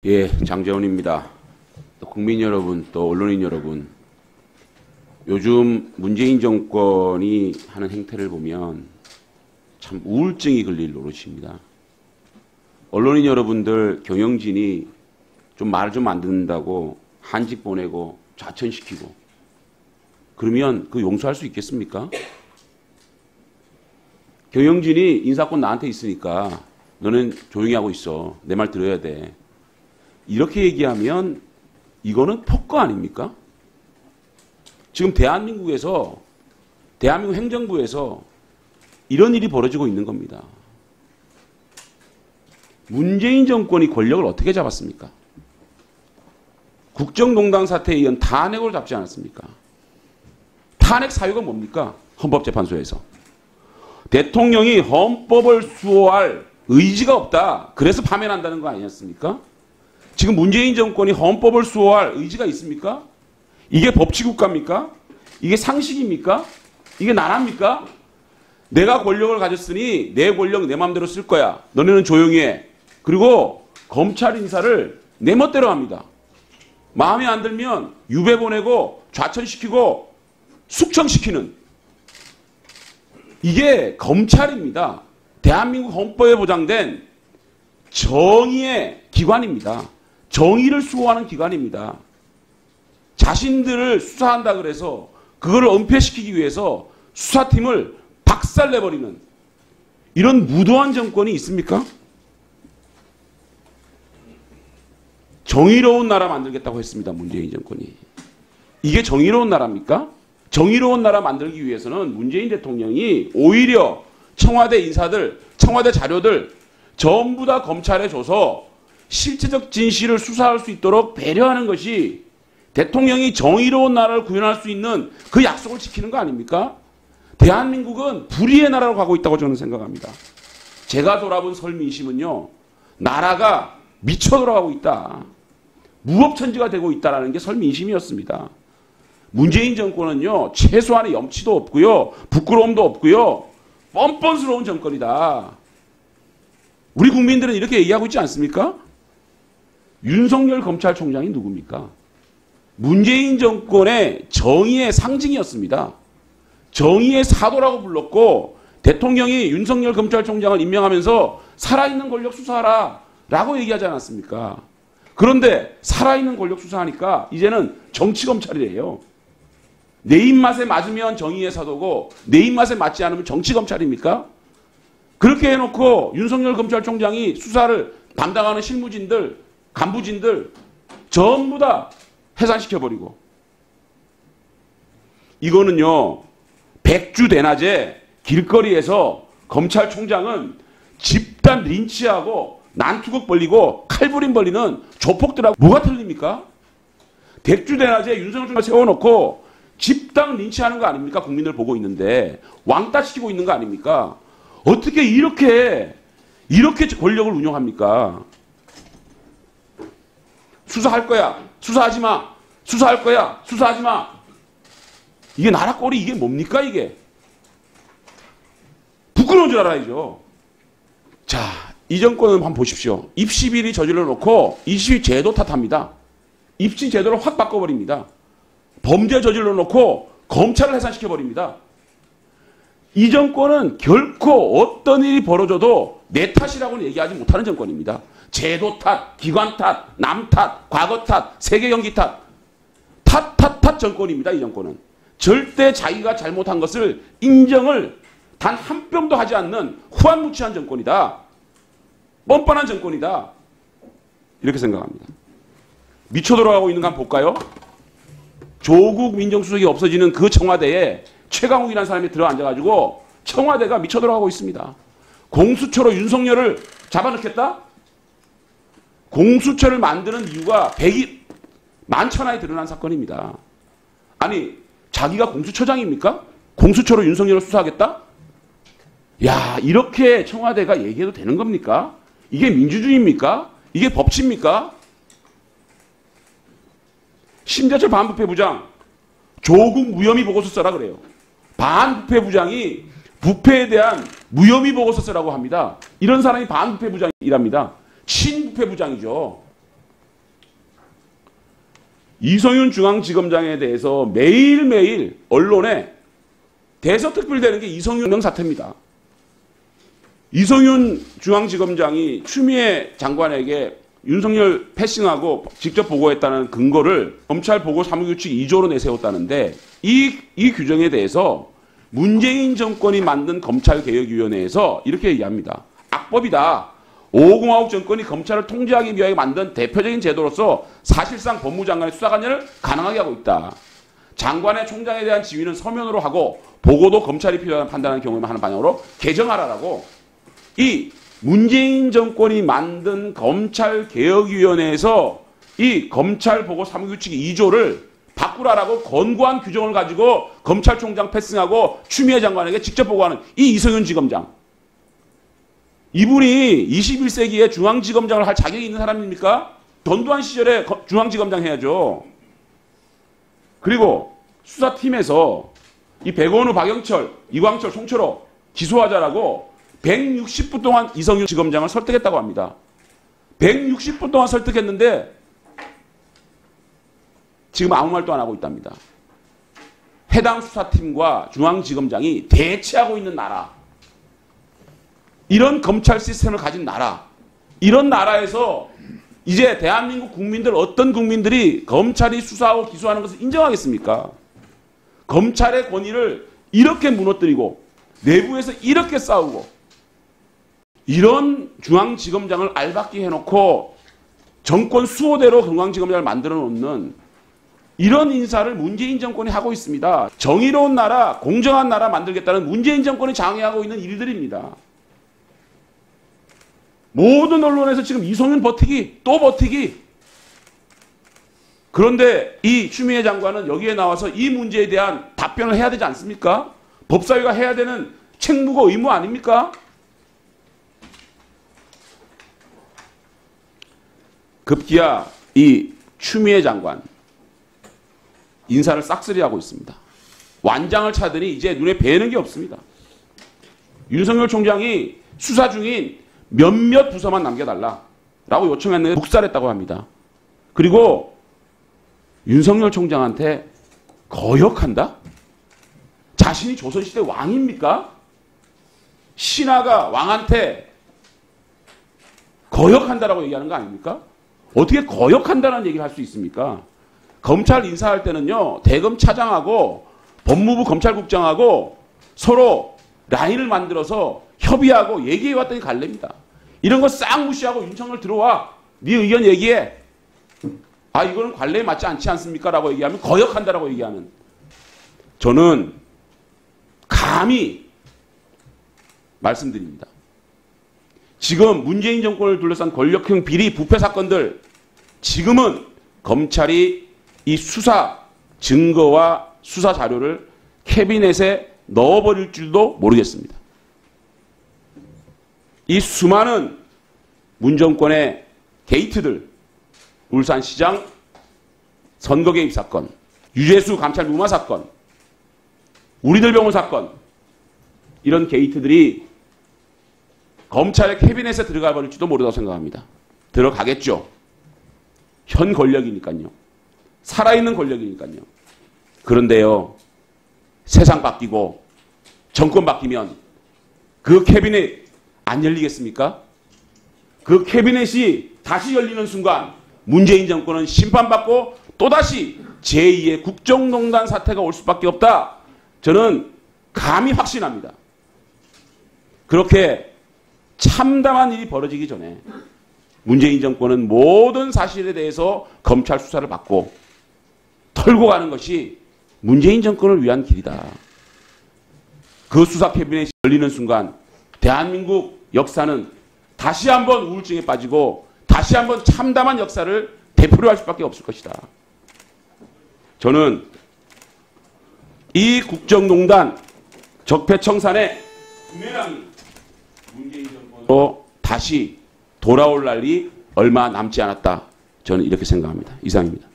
예, 장재훈입니다. 또 국민 여러분, 또 언론인 여러분, 요즘 문재인 정권이 하는 행태를 보면 참 우울증이 걸릴 노릇입니다. 언론인 여러분들 경영진이 좀 말 좀 안 듣는다고 한직 보내고 좌천시키고 그러면 그 용서할 수 있겠습니까? 경영진이 인사권 나한테 있으니까 너는 조용히 하고 있어. 내 말 들어야 돼. 이렇게 얘기하면 이거는 폭거 아닙니까? 지금 대한민국 행정부에서 이런 일이 벌어지고 있는 겁니다. 문재인 정권이 권력을 어떻게 잡았습니까? 국정농단 사태에 의한 탄핵으로 잡지 않았습니까? 탄핵 사유가 뭡니까? 헌법재판소에서. 대통령이 헌법을 수호할 의지가 없다. 그래서 파면한다는 거 아니었습니까? 지금 문재인 정권이 헌법을 수호할 의지가 있습니까? 이게 법치국가입니까? 이게 상식입니까? 이게 나라입니까? 내가 권력을 가졌으니 내 권력 내 마음대로 쓸 거야. 너네는 조용히 해. 그리고 검찰 인사를 내 멋대로 합니다. 마음에 안 들면 유배 보내고 좌천시키고 숙청시키는 이게 검찰입니다. 대한민국 헌법에 보장된 정의의 기관입니다. 정의를 수호하는 기관입니다. 자신들을 수사한다 그래서 그거를 은폐시키기 위해서 수사팀을 박살내버리는 이런 무도한 정권이 있습니까? 정의로운 나라 만들겠다고 했습니다. 문재인 정권이. 이게 정의로운 나라입니까? 정의로운 나라 만들기 위해서는 문재인 대통령이 오히려 청와대 인사들, 청와대 자료들 전부 다 검찰에 줘서 실체적 진실을 수사할 수 있도록 배려하는 것이 대통령이 정의로운 나라를 구현할 수 있는 그 약속을 지키는 거 아닙니까? 대한민국은 불의의 나라로 가고 있다고 저는 생각합니다. 제가 돌아본 설민심은요. 나라가 미쳐 돌아가고 있다. 무법천지가 되고 있다는 게 설민심이었습니다. 문재인 정권은요. 최소한의 염치도 없고요. 부끄러움도 없고요. 뻔뻔스러운 정권이다. 우리 국민들은 이렇게 얘기하고 있지 않습니까? 윤석열 검찰총장이 누굽니까? 문재인 정권의 정의의 상징이었습니다. 정의의 사도라고 불렀고 대통령이 윤석열 검찰총장을 임명하면서 살아있는 권력 수사하라 라고 얘기하지 않았습니까? 그런데 살아있는 권력 수사하니까 이제는 정치검찰이래요. 내 입맛에 맞으면 정의의 사도고 내 입맛에 맞지 않으면 정치검찰입니까? 그렇게 해놓고 윤석열 검찰총장이 수사를 담당하는 실무진들, 간부진들 전부 다 해산시켜버리고 이거는요. 백주대낮에 길거리에서 검찰총장은 집단 린치하고 난투극 벌리고 칼부림 벌리는 조폭들하고 뭐가 틀립니까? 백주대낮에 윤석열 총장 세워놓고 집단 린치하는 거 아닙니까? 국민들 보고 있는데 왕따 시키고 있는 거 아닙니까? 어떻게 이렇게 권력을 운영합니까? 수사할 거야. 수사하지 마. 수사할 거야. 수사하지 마. 이게 나라 꼴이 이게 뭡니까 이게? 부끄러운 줄 알아야죠. 자, 이 정권은 한번 보십시오. 입시 비리 저질러 놓고 입시 제도 탓합니다. 입시 제도를 확 바꿔버립니다. 범죄 저질러 놓고 검찰을 해산시켜버립니다. 이 정권은 결코 어떤 일이 벌어져도 내 탓이라고는 얘기하지 못하는 정권입니다. 제도 탓, 기관 탓, 남 탓, 과거 탓, 세계 경기 탓, 탓 정권입니다. 이 정권은. 절대 자기가 잘못한 것을 인정을 단 한 뼘도 하지 않는 후한무치한 정권이다. 뻔뻔한 정권이다. 이렇게 생각합니다. 미쳐 돌아가고 있는 거 한번 볼까요? 조국 민정수석이 없어지는 그 청와대에 최강욱이라는 사람이 들어앉아가지고 청와대가 미쳐 돌아가고 있습니다. 공수처로 윤석열을 잡아넣겠다? 공수처를 만드는 이유가 만천하에 드러난 사건입니다. 아니 자기가 공수처장입니까? 공수처로 윤석열을 수사하겠다? 야 이렇게 청와대가 얘기해도 되는 겁니까? 이게 민주주의입니까? 이게 법치입니까? 심재철 반부패부장 조국 무혐의 보고서 써라 그래요. 반부패부장이 부패에 대한 무혐의 보고서 쓰라고 합니다. 이런 사람이 반부패부장이랍니다. 친부패부장이죠. 이성윤 중앙지검장에 대해서 매일매일 언론에 대서특필되는 게 이성윤 명사태입니다. 이성윤 중앙지검장이 추미애 장관에게 윤석열 패싱하고 직접 보고했다는 근거를 검찰 보고 사무규칙 2조로 내세웠다는데 이 규정에 대해서 문재인 정권이 만든 검찰개혁위원회에서 이렇게 얘기합니다. 악법이다. 5공화국 정권이 검찰을 통제하기 위하여 만든 대표적인 제도로서 사실상 법무장관의 수사관여를 가능하게 하고 있다. 장관의 총장에 대한 지위는 서면으로 하고 보고도 검찰이 필요하다는 판단하는 경우에만 하는 방향으로 개정하라라고 이 문재인 정권이 만든 검찰개혁위원회에서 이 검찰보고 사무규칙 2조를 바꾸라라고 권고한 규정을 가지고 검찰총장 패싱하고 추미애 장관에게 직접 보고하는 이 이성윤 지검장. 이분이 21세기에 중앙지검장을 할 자격이 있는 사람입니까? 전두환 시절에 중앙지검장 해야죠. 그리고 수사팀에서 이 백원우, 박영철, 이광철, 송철호 기소하자라고 160분 동안 이성윤 지검장을 설득했다고 합니다. 160분 동안 설득했는데 지금 아무 말도 안 하고 있답니다. 해당 수사팀과 중앙지검장이 대치하고 있는 나라, 이런 검찰 시스템을 가진 나라, 이런 나라에서 이제 대한민국 국민들 어떤 국민들이 검찰이 수사하고 기소하는 것을 인정하겠습니까? 검찰의 권위를 이렇게 무너뜨리고 내부에서 이렇게 싸우고 이런 중앙지검장을 알박기 해놓고 정권 수호대로 중앙지검장을 만들어 놓는 이런 인사를 문재인 정권이 하고 있습니다. 정의로운 나라, 공정한 나라 만들겠다는 문재인 정권이 장애하고 있는 일들입니다. 모든 언론에서 지금 이성윤 버티기, 또 버티기. 그런데 이 추미애 장관은 여기에 나와서 이 문제에 대한 답변을 해야 되지 않습니까? 법사위가 해야 되는 책무가 의무 아닙니까? 급기야 이 추미애 장관 인사를 싹쓸이하고 있습니다. 완장을 차더니 이제 눈에 뵈는 게 없습니다. 윤석열 총장이 수사 중인 몇몇 부서만 남겨달라라고 요청했는데 묵살했다고 합니다. 그리고 윤석열 총장한테 거역한다? 자신이 조선시대 왕입니까? 신하가 왕한테 거역한다라고 얘기하는 거 아닙니까? 어떻게 거역한다는 얘기를 할 수 있습니까? 검찰 인사할 때는요, 대검 차장하고 법무부 검찰국장하고 서로 라인을 만들어서 협의하고 얘기해왔더니 갈래입니다. 이런 거 싹 무시하고 윤석열 들어와. 네 의견 얘기해. 아, 이거는 관례에 맞지 않지 않습니까? 라고 얘기하면 거역한다라고 얘기하는. 저는 감히 말씀드립니다. 지금 문재인 정권을 둘러싼 권력형 비리 부패 사건들, 지금은 검찰이 이 수사 증거와 수사 자료를 캐비넷에 넣어버릴 줄도 모르겠습니다. 이 수많은 문정권의 게이트들, 울산시장 선거 개입 사건, 유재수 감찰 무마 사건, 우리들 병원 사건, 이런 게이트들이 검찰의 캐비넷에 들어가 버릴지도 모르다고 생각합니다. 들어가겠죠. 현 권력이니까요. 살아있는 권력이니까요. 그런데요, 세상 바뀌고 정권 바뀌면 그 캐비넷 안 열리겠습니까? 그 캐비넷이 다시 열리는 순간 문재인 정권은 심판받고 또다시 제2의 국정농단 사태가 올 수밖에 없다. 저는 감히 확신합니다. 그렇게 참담한 일이 벌어지기 전에 문재인 정권은 모든 사실에 대해서 검찰 수사를 받고 털고 가는 것이 문재인 정권을 위한 길이다. 그 수사 캐비넷이 열리는 순간 대한민국 역사는 다시 한번 우울증에 빠지고 다시 한번 참담한 역사를 되풀이할 수밖에 없을 것이다. 저는 이 국정농단 적폐청산의 부메랑이 문재인 정권으로 다시 돌아올 날이 얼마 남지 않았다. 저는 이렇게 생각합니다. 이상입니다.